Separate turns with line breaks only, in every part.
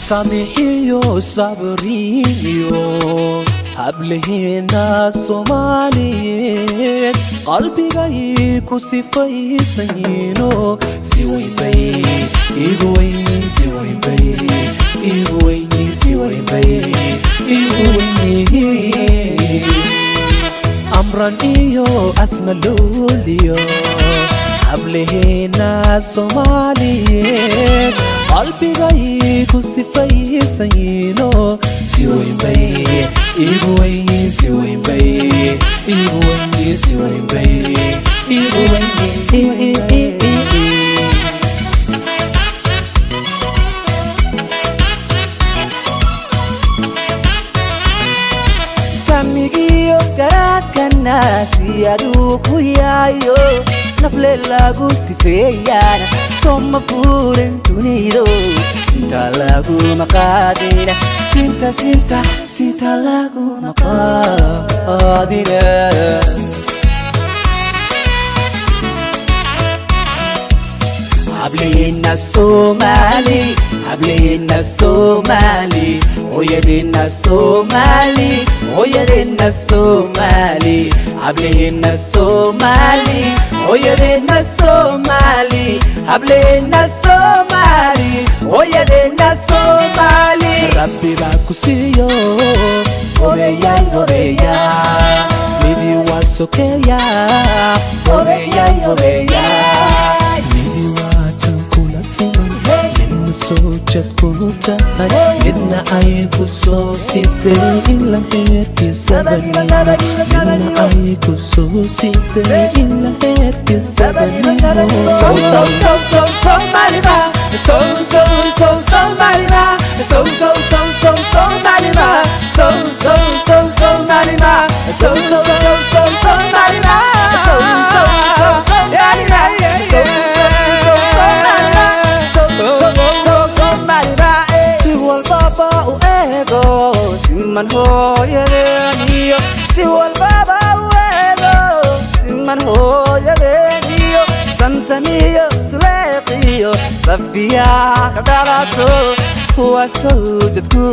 سامحيو صبريو حبلهنا Somaliyeed qalbigaygu sifaysanyiino si weyn bay igu weyni si weyn bay igu weyni si weyn bay igu weyni amran iyo asmaluliyo حبلهنا Somaliyeed qalbigaygu sifaysanyiino si weyn bay igu weyni si weyn bay igu weyni si weyn bay igu weyni
samigiyo garadkana siyadu ku yaayo nafle lagu sifeeyana soma furin dunido sinta lagu maqadina sinta sinta sinta lagu maqadina
حبلهنا Somali حبلهنا Somali ويدنا Somali ويدنا Somali حبلهنا Somali ويدنا Somali حبلهنا Somali ويدنا Somali ربي باكسيو وبيا وبيا ميدي واسوكيا وبيا وبيا سوچت كوتا midna ay ku soo sitay in la heerti sabani midna ay ku soo sitay in la heerti sabani
Somali ba Somali ba Somali ba Somali ba Somali ba siman hooyadeeniyo si walbaba uego siman hooyadeeniyo samsamiyo suleeqiyo safiya ka dhalato kuwa sawjadku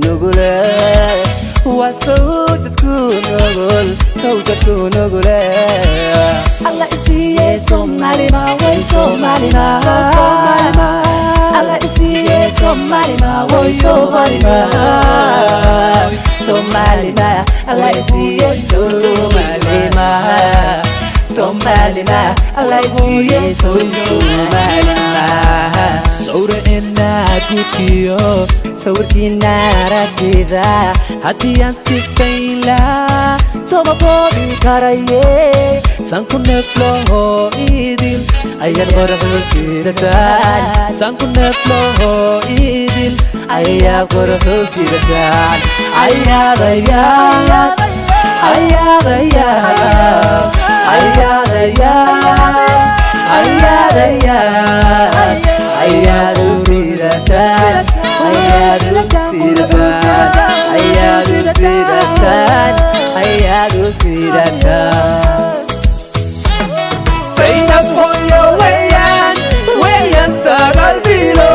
nugule kuwa sawjadku nugule alla isiye Somali ma way Somali ma alla isiye Somali ma way Somali ma Somali ma alla isiye Somali ma Somali ma alla isiye Somali ma
sawra inaadkiyo
sawirkiina rakida
hadiyaan sifayla
soma koobi karaye
sanku neflo idil
ayad qorxu siratan
sanku neflo idil
ayad qorxu siratan ayad ayad ayad ayad ayad ayad ayad siratan ayad siratan ayad siratan
Zainab hoyo weyan sagal bilo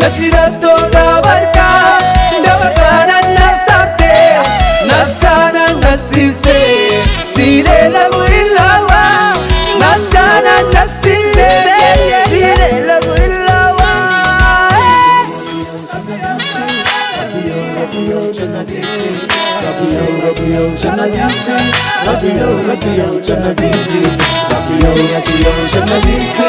nasirato dabarka nasate naskana nasise sire lagu ilawa naskana nasise sire lagu ilawa Rabbiyo jannadisi